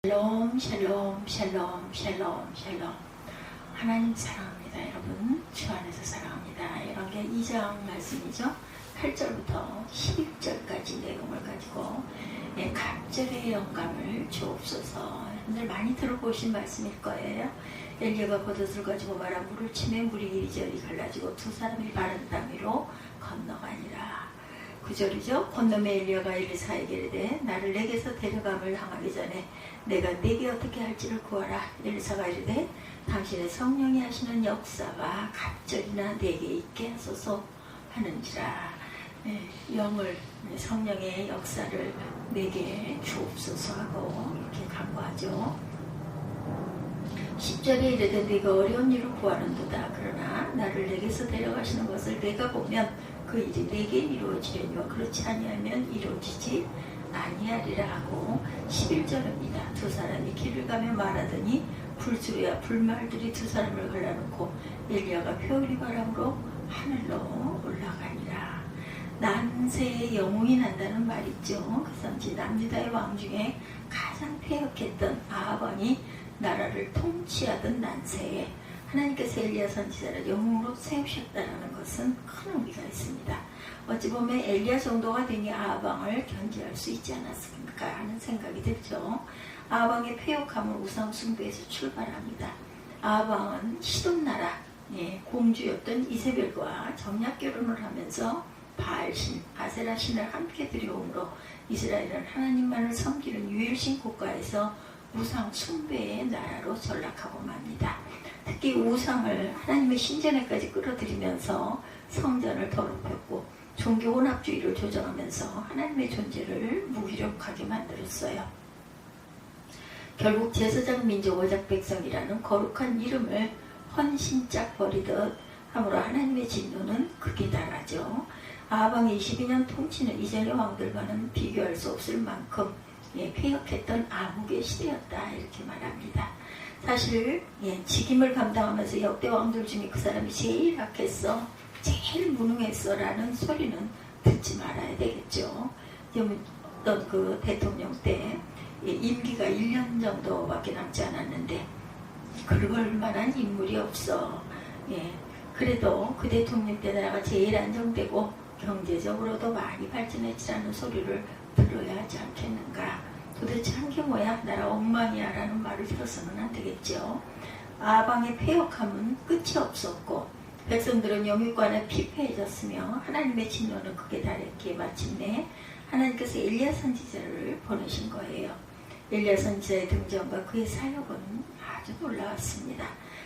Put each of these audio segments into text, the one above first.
샬롬 샬롬 샬롬 샬롬 샬롬. 하나님 사랑합니다. 여러분 주 안에서 사랑합니다. 이런게 2장 말씀이죠. 8절부터 11절까지 내용을 가지고 갑절의 영감을 주옵소서. 여러분들 많이 들어보신 말씀일 거예요. 엘리야가 겉옷을 가지고 말아 물을 치매 물이 이리저리 갈라지고 두 사람이 마른 땅 위로 건너가니라. 9절이죠. 건너매 엘리야가 엘리사에게 이르되 나를 내게서 데려감을 당하기 전에 내가 내게 어떻게 할지를 구하라. 엘리사가 이르되 당신의 성령이 하시는 역사가 갑절이나 내게 있게 하소서 하는지라. 영을 성령의 역사를 내게 주옵소서 하고 이렇게 간구하죠. 10절에 이르되 네가 어려운 일을 구하는도다. 그러나 나를 내게서 데려가시는 것을 내가 보면 그 일이 내게 이루어지려니와 그렇지 아니하면 이루어지지 아니하리라 하고 11절입니다. 두 사람이 길을 가며 말하더니 불수리와 불말들이 두 사람을 갈라놓고 엘리야가 표리 바람으로 하늘로 올라가니라. 난세의 영웅이 난다는 말 있죠. 그 당시 남유다의 왕 중에 가장 폐역했던 아합 왕이 나라를 통치하던 난세에 하나님께서 엘리야 선지자를 영웅으로 세우셨다는 것은 큰 의미가 있습니다. 어찌 보면 엘리야 정도가 되니 아합 왕을 견제할 수 있지 않았을까 하는 생각이 들죠. 아합 왕의 폐역함은 우상 숭배에서 출발합니다. 아합 왕은 시돈 나라 공주였던 이세벨과 정략 결혼을 하면서 바알신, 아세라 신을 함께 들여오므로 이스라엘은 하나님만을 섬기는 유일신 국가에서 우상 숭배의 나라로 전락하고 맙니다. 특히 우상을 하나님의 신전에까지 끌어들이면서 성전을 더럽혔고 종교 혼합주의를 조장하면서 하나님의 존재를 무기력하게 만들었어요. 결국 제사장 민족 어작 백성이라는 거룩한 이름을 헌신짝 버리듯 함으로 하나님의 진노는 극에 달하죠. 아합 왕의 22년 통치는 이전의 왕들과는 비교할 수 없을 만큼 폐역했던 암흑의 시대였다 이렇게 말합니다. 사실 직임을 감당하면서 역대 왕들 중에 그 사람이 제일 악했어, 제일 무능했어 라는 소리는 듣지 말아야 되겠죠. 어떤 그 대통령 때 임기가 1년 정도밖에 남지 않았는데 그럴 만한 인물이 없어. 그래도 그 대통령 때 나라가 제일 안정되고 경제적으로도 많이 발전했지라는 소리를 들어야 하지 않겠는가. 도대체 한 게 뭐야? 나라 엉망이야 라는 말을 들어서는 안 되겠죠. 아합 왕의 폐역함은 끝이 없었고 백성들은 영육간에 피폐해졌으며 하나님의 진노는 극에 달했기에 마침내 하나님께서 엘리야 선지자를 보내신 거예요. 엘리야 선지자의 등장과 그의 사역은 아주 놀라웠습니다.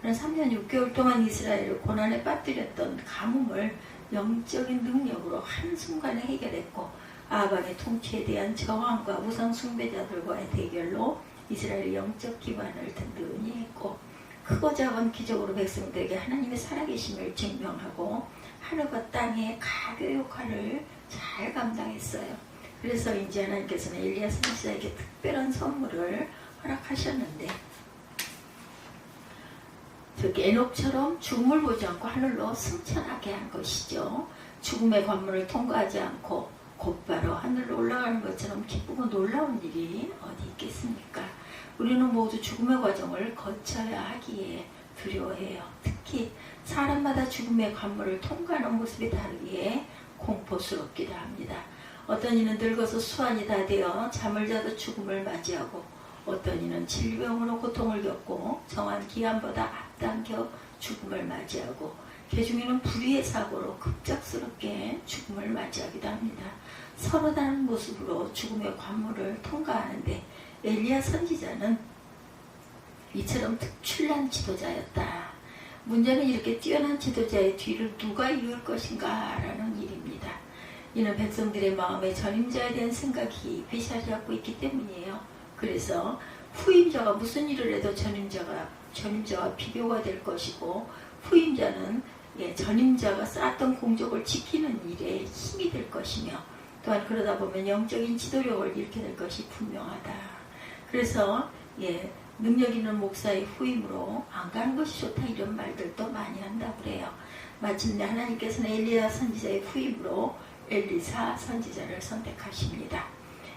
그런 3년 6개월 동안 이스라엘을 고난에 빠뜨렸던 가뭄을 영적인 능력으로 한순간에 해결했고 아합 왕의 통치에 대한 저항과 우상 숭배자들과의 대결로 이스라엘의 영적 기반을 든든히 했고 크고 작은 기적으로 백성들에게 하나님의 살아계심을 증명하고 하늘과 땅의 가교 역할을 잘 감당했어요. 그래서 이제 하나님께서는 엘리야 선지자에게 특별한 선물을 허락하셨는데 저기 에녹처럼 죽음을 보지 않고 하늘로 승천하게 한 것이죠. 죽음의 관문을 통과하지 않고 곧바로 하늘로 올라가는 것처럼 기쁘고 놀라운 일이 어디 있겠습니까? 우리는 모두 죽음의 과정을 거쳐야 하기에 두려워해요. 특히 사람마다 죽음의 관문을 통과하는 모습이 다르기에 공포스럽기도 합니다. 어떤 이는 늙어서 수완이 다 되어 잠을 자도 죽음을 맞이하고 어떤 이는 질병으로 고통을 겪고 정한 기한보다 앞당겨 죽음을 맞이하고 개중에는 불의의 사고로 급작스럽게 죽음을 맞이하기도 합니다. 서로 다른 모습으로 죽음의 관문을 통과하는데 엘리야 선지자는 이처럼 특출난 지도자였다. 문제는 이렇게 뛰어난 지도자의 뒤를 누가 이을 것인가 라는 일입니다. 이는 백성들의 마음에 전임자에 대한 생각이 깊이 자리잡고 있기 때문이에요. 그래서 후임자가 무슨 일을 해도 전임자와 비교가 될 것이고 후임자는 전임자가 쌓았던 공적을 지키는 일에 힘이 될 것이며 또한 그러다 보면 영적인 지도력을 잃게 될 것이 분명하다. 그래서 능력 있는 목사의 후임으로 안 가는 것이 좋다 이런 말들도 많이 한다고 그래요. 마침내 하나님께서는 엘리야 선지자의 후임으로 엘리사 선지자를 선택하십니다.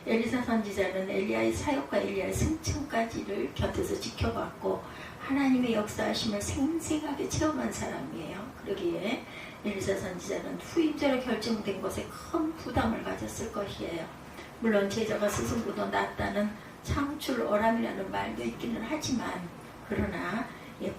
엘리사 선지자는 엘리야의 사역과 엘리야의 승천까지를 곁에서 지켜봤고 하나님의 역사하심을 생생하게 체험한 사람이에요. 그러기에 엘리사 선지자는 후임자로 결정된 것에 큰 부담을 가졌을 것이에요. 물론 제자가 스승보다 낫다는 창출어람이라는 말도 있기는 하지만 그러나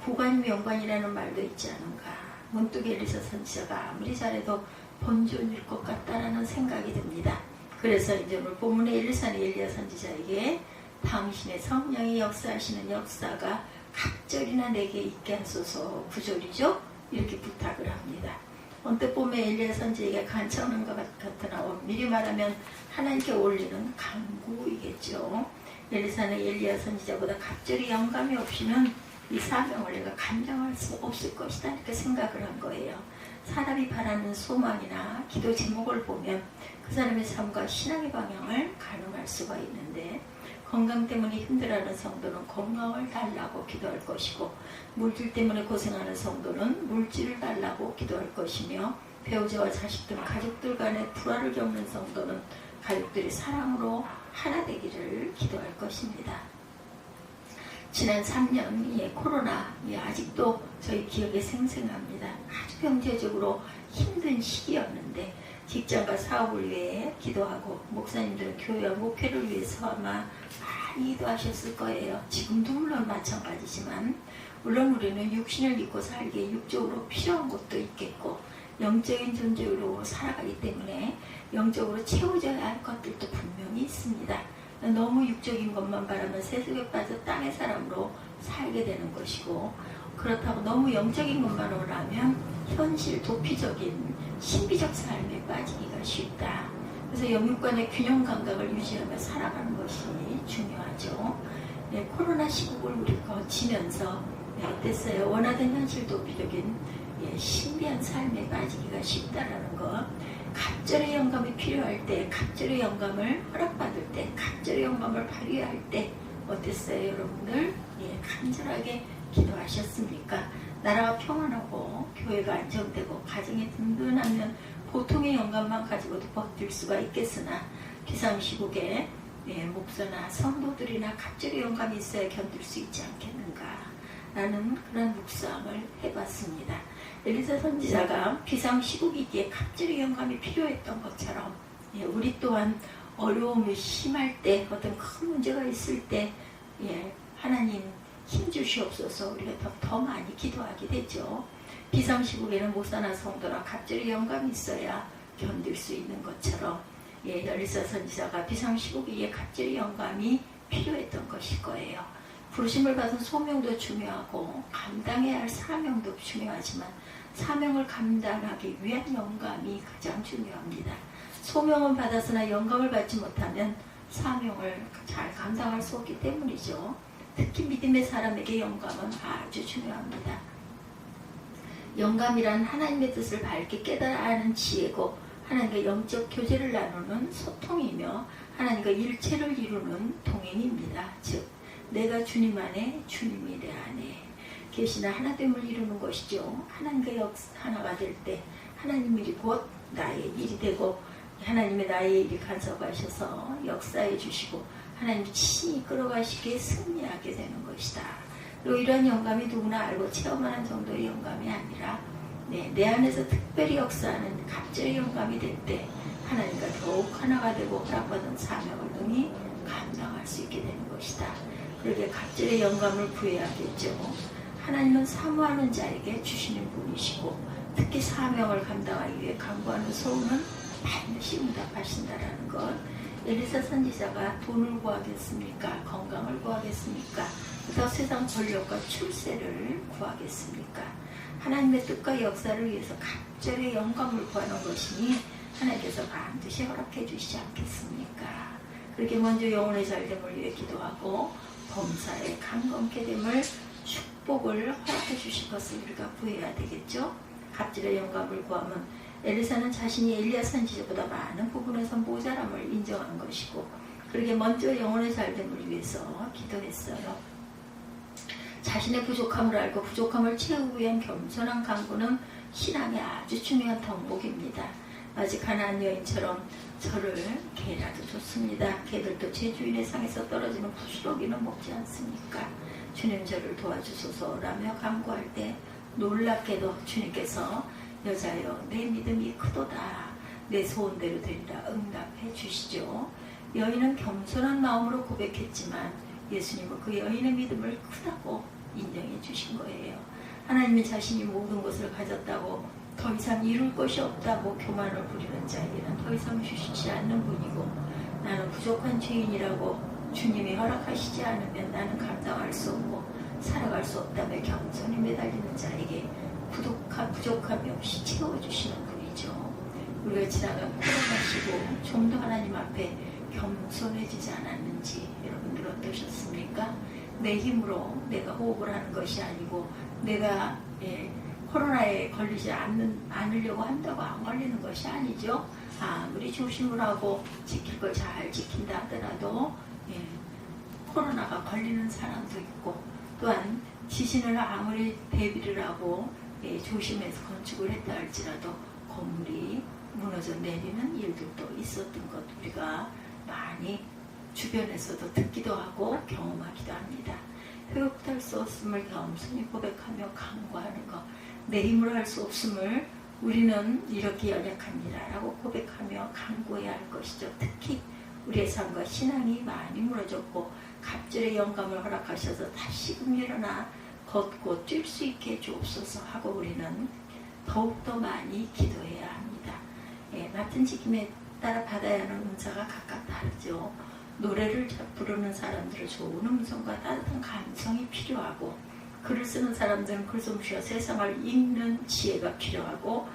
구관이 명관이라는 말도 있지 않은가. 문득 엘리사 선지자가 아무리 잘해도 본존일 것 같다라는 생각이 듭니다. 그래서 이제 오늘 본문의 엘리사는 엘리야 선지자에게 당신의 성령이 역사하시는 역사가 갑절이나 내게 있게 하소서. 9절이죠. 이렇게 부탁을 합니다. 언뜻 보면 엘리야 선지자에게 간청하는 것 같으나 엄밀히 말하면 하나님께 올리는 간구이겠죠. 엘리사는 엘리야 선지자보다 갑절이 영감이 없이는 이 사명을 내가 감당할 수 없을 것이다 이렇게 생각을 한 거예요. 사람이 바라는 소망이나 기도 제목을 보면 그 사람의 삶과 신앙의 방향을 가늠할 수가 있는데 건강 때문에 힘들어하는 성도는 건강을 달라고 기도할 것이고 물질 때문에 고생하는 성도는 물질을 달라고 기도할 것이며 배우자와 자식 등 가족들 간의 불화를 겪는 성도는 가족들이 사랑으로 하나 되기를 기도할 것입니다. 지난 3년 코로나 아직도 저희 기억에 생생합니다. 아주 경제적으로 힘든 시기였는데 직장과 사업을 위해 기도하고 목사님들은 교회와 목회를 위해서 아마 많이 기도하셨을 거예요. 지금도 물론 마찬가지지만 물론 우리는 육신을 믿고 살기에 육적으로 필요한 것도 있겠고 영적인 존재로 살아가기 때문에 영적으로 채워져야 할 것들도 분명히 있습니다. 너무 육적인 것만 바라면 세속에 빠져 땅의 사람으로 살게 되는 것이고 그렇다고 너무 영적인 것만 원하면 현실 도피적인 신비적 삶에 빠지기가 쉽다. 그래서 영육간의 균형 감각을 유지하며 살아가는 것이 중요하죠. 코로나 시국을 우리가 거치면서 어땠어요? 원하던 현실 도피적인 신비한 삶에 빠지기가 쉽다라는 것. 갑절의 영감이 필요할 때, 갑절의 영감을 허락받을 때, 갑절의 영감을 발휘할 때 어땠어요 여러분들? 간절하게 기도하셨습니까? 나라가 평안하고 교회가 안정되고 가정이 든든하면 보통의 영감만 가지고도 버틸 수가 있겠으나 비상시국에 목사나 성도들이나 갑절의 영감이 있어야 견딜 수 있지 않겠는가 라는 그런 묵상을 해봤습니다. 엘리사 선지자가 비상시국이기에 갑절의 영감이 필요했던 것처럼 우리 또한 어려움이 심할 때 어떤 큰 문제가 있을 때 하나님 힘 주시옵소서 우리가 더 많이 기도하게 되죠. 비상시국에는 목사나 성도나 갑절의 영감이 있어야 견딜 수 있는 것처럼 엘리사 선지자가 비상시국이기에 갑절의 영감이 필요했던 것일 거예요. 부르심을 받은 소명도 중요하고 감당해야 할 사명도 중요하지만 사명을 감당하기 위한 영감이 가장 중요합니다. 소명은 받았으나 영감을 받지 못하면 사명을 잘 감당할 수 없기 때문이죠. 특히 믿음의 사람에게 영감은 아주 중요합니다. 영감이란 하나님의 뜻을 밝게 깨달아 아는 지혜고 하나님과 영적 교제를 나누는 소통이며 하나님과 일체를 이루는 동행입니다. 즉 내가 주님 안에 주님이 내 안에 계시나 하나됨을 이루는 것이죠. 하나님과 하나가 될 때 하나님 일이 곧 나의 일이 되고 하나님의 나의 일이 간섭하셔서 역사해 주시고 하나님이 친히 끌어가시기에 승리하게 되는 것이다. 그리고 이러한 영감이 누구나 알고 체험하는 정도의 영감이 아니라 내 안에서 특별히 역사하는 갑절의 영감이 될 때 하나님과 더욱 하나가 되고 허락받은 사명을 능히 감당할 수 있게 되는 것이다. 그러기에 갑절의 영감을 구해야겠죠. 하나님은 사모하는 자에게 주시는 분이시고 특히 사명을 감당하기 위해 간구하는 소원은 반드시 응답하신다라는 것. 엘리사 선지자가 돈을 구하겠습니까? 건강을 구하겠습니까? 더 세상 권력과 출세를 구하겠습니까? 하나님의 뜻과 역사를 위해서 갑절의 영감을 구하는 것이니 하나님께서 반드시 허락해 주시지 않겠습니까? 그렇게 먼저 영혼의 잘됨을 위해 기도하고 범사에 강건케 됨을 축복을 허락해 주실 것을 우리가 구해야 되겠죠. 갑절의 영감을 구하면 엘리사는 자신이 엘리야 선지자보다 많은 부분에서 모자람을 인정한 것이고 그렇게 먼저 영혼의 잘됨을 위해서 기도했어요. 자신의 부족함을 알고 부족함을 채우기 위한 겸손한 간구는 신앙의 아주 중요한 덕목입니다. 아직 가나안 여인처럼 저를 개라도 좋습니다. 개들도 제 주인의 상에서 떨어지는 부스러기는 먹지 않습니까? 주님 저를 도와주소서라며 간구할 때 놀랍게도 주님께서 여자여 내 믿음이 크도다 내 소원대로 되리라 응답해 주시죠. 여인은 겸손한 마음으로 고백했지만 예수님은 그 여인의 믿음을 크다고 인정해 주신 거예요. 하나님이 자신이 모든 것을 가졌다고 더 이상 이룰 것이 없다고 교만을 부리는 자에게는 더 이상 주시지 않는 분이고 나는 부족한 죄인이라고 주님이 허락하시지 않으면 나는 감당할 수 없고 살아갈 수 없다며 겸손히 매달리는 자에게 부족함이 없이 채워주시는 분이죠. 우리가 지나간 코로나 시고 좀 더 하나님 앞에 겸손해지지 않았는지 여러분들 어떠셨습니까? 내 힘으로 내가 호흡을 하는 것이 아니고 내가 코로나에 걸리지 않으려고 한다고 안 걸리는 것이 아니죠. 아무리 조심을 하고 지킬 걸 잘 지킨다 하더라도 코로나가 걸리는 사람도 있고 또한 지진을 아무리 대비를 하고 조심해서 건축을 했다 할지라도 건물이 무너져 내리는 일들도 있었던 것 우리가 많이 주변에서도 듣기도 하고 경험하기도 합니다. 회복할 수 없음을 겸손히 고백하며 간구하는 것, 내 힘으로 할 수 없음을 우리는 이렇게 연약합니다 라고 고백하며 간구해야 할 것이죠. 특히 우리의 삶과 신앙이 많이 무너졌고 갑절의 영감을 허락하셔서 다시금 일어나 걷고 뛸 수 있게 주옵소서 하고 우리는 더욱더 많이 기도해야 합니다. 맡은 직임에 따라 받아야 하는 은사가 각각 다르죠. 노래를 부르는 사람들은 좋은 음성과 따뜻한 감성이 필요하고 글을 쓰는 사람들은 글솜씨와 세상을 읽는 지혜가 필요하고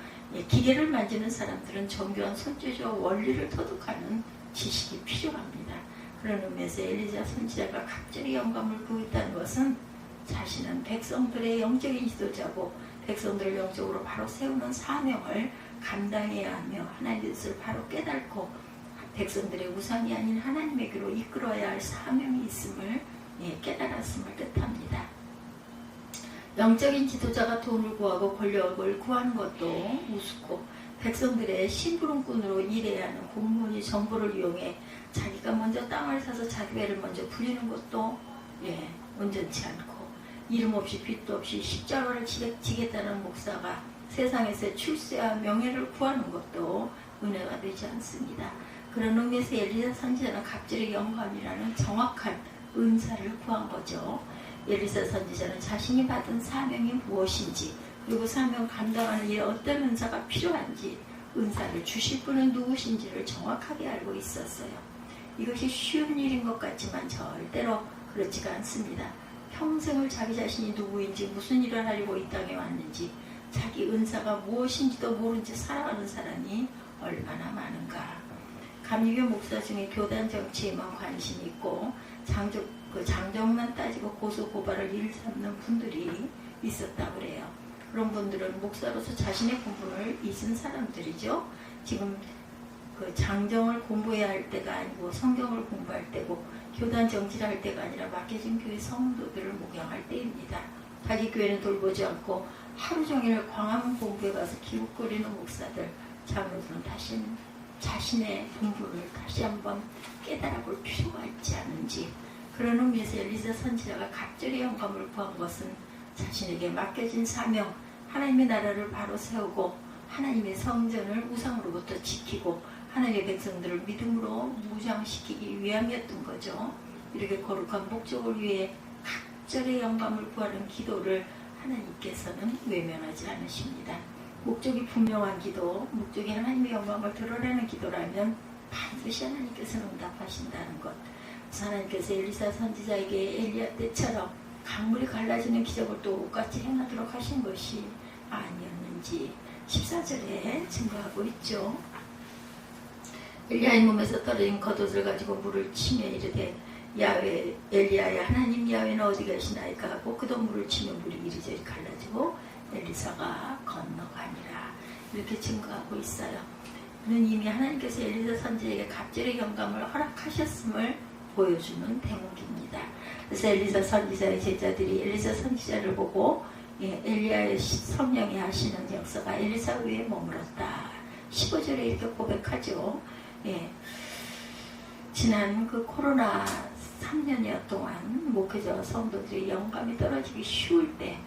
기계를 만지는 사람들은 정교한 손재주와 원리를 터득하는 지식이 필요합니다. 그런 의미에서 엘리자 선지자가 갑절의 영감을 구했다는 것은 자신은 백성들의 영적인 지도자고 백성들을 영적으로 바로 세우는 사명을 감당해야 하며 하나님의 뜻을 바로 깨닫고 백성들의 우상이 아닌 하나님에게로 이끌어야 할 사명이 있음을 깨달았음을 뜻합니다. 영적인 지도자가 돈을 구하고 권력을 구하는 것도 우습고 백성들의 심부름꾼으로 일해야 하는 공무원이 정보를 이용해 자기가 먼저 땅을 사서 자기 배를 먼저 부리는 것도 온전치 않고 이름 없이 빚도 없이 십자가를 지겠다는 목사가 세상에서 출세와 명예를 구하는 것도 은혜가 되지 않습니다. 그런 의미에서 엘리사 선지자는 갑절의 영감이라는 정확한 은사를 구한 거죠. 엘리사 선지자는 자신이 받은 사명이 무엇인지 그리고 사명을 감당하는 일에 어떤 은사가 필요한지 은사를 주실 분은 누구신지를 정확하게 알고 있었어요. 이것이 쉬운 일인 것 같지만 절대로 그렇지가 않습니다. 평생을 자기 자신이 누구인지 무슨 일을 하려고 이 땅에 왔는지 자기 은사가 무엇인지도 모른 채 살아가는 사람이 얼마나 많은가. 감리교 목사 중에 교단 정치에만 관심이 있고 장정만 따지고 고소 고발을 일삼는 분들이 있었다고 그래요. 그런 분들은 목사로서 자신의 본분을 잊은 사람들이죠. 지금 장정을 공부해야 할 때가 아니고 성경을 공부할 때고 교단 정치를 할 때가 아니라 맡겨진 교회 성도들을 목양할 때입니다. 자기 교회는 돌보지 않고 하루 종일 광화문 본부에 가서 기웃거리는 목사들, 장로들은 다시 자신의 본분을 다시 한번 깨달아 볼 필요가 있지 않은지 그런 의미에서 엘리사 선지자가 갑절의 영감을 구한 것은 자신에게 맡겨진 사명, 하나님의 나라를 바로 세우고 하나님의 성전을 우상으로부터 지키고 하나님의 백성들을 믿음으로 무장시키기 위함이었던 거죠. 이렇게 거룩한 목적을 위해 갑절의 영감을 구하는 기도를 하나님께서는 외면하지 않으십니다. 목적이 분명한 기도, 목적이 하나님의 영광을 드러내는 기도라면 반드시 하나님께서는 응답하신다는 것. 하나님께서 엘리사 선지자에게 엘리야 때처럼 강물이 갈라지는 기적을 똑같이 행하도록 하신 것이 아니었는지 14절에 증거하고 있죠. 엘리야의 몸에서 떨어진 겉옷을 가지고 물을 치며 이르되 야훼 엘리야야 하나님 야훼는 어디 계시나이까 하고 그도 물을 치며 물이 이리저리 갈라지고 엘리사가 건너가니라. 이렇게 증거하고 있어요. 그는 이미 하나님께서 엘리사 선지자에게 갑절의 영감을 허락하셨음을 보여주는 대목입니다. 그래서 엘리사 선지자의 제자들이 엘리사 선지자를 보고 엘리야의 성령이 하시는 역사가 엘리사 위에 머물었다. 15절에 이렇게 고백하죠. 예. 지난 그 코로나 3년여 동안 목회자와 성도들이 영감이 떨어지기 쉬울 때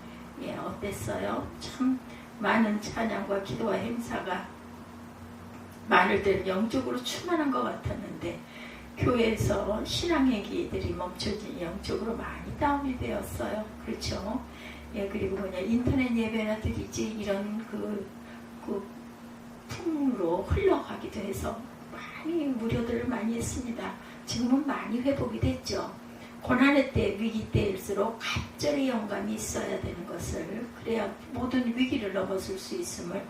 어땠어요? 참 많은 찬양과 기도와 행사가 많을 때는 영적으로 충만한 것 같았는데 교회에서 신앙행기들이 멈춰진 영적으로 많이 다운이 되었어요. 그렇죠? 그리고 인터넷 예배나 드리지 이런 그 풍으로 흘러가기도 해서 많이 무료들을 많이 했습니다. 지금은 많이 회복이 됐죠. 고난의 때, 위기 때일수록 갑절의 영감이 있어야 되는 것을, 그래야 모든 위기를 넘어설 수 있음을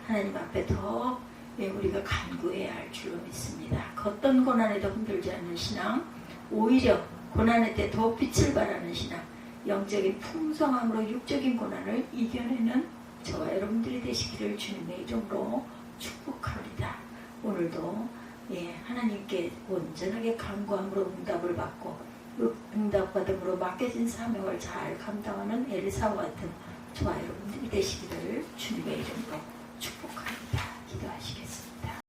하나님 앞에 더 우리가 간구해야 할 줄로 믿습니다. 어떤 고난에도 흔들지 않는 신앙, 오히려 고난의 때 더 빛을 발하는 신앙, 영적인 풍성함으로 육적인 고난을 이겨내는 저와 여러분들이 되시기를 주님의 이름으로 축복합니다. 오늘도 하나님께 온전하게 간구함으로 응답을 받고 응답받음으로 맡겨진 사명을 잘 감당하는 엘사와 같은 저와 여러분들이 되시기를 주님의 이름으로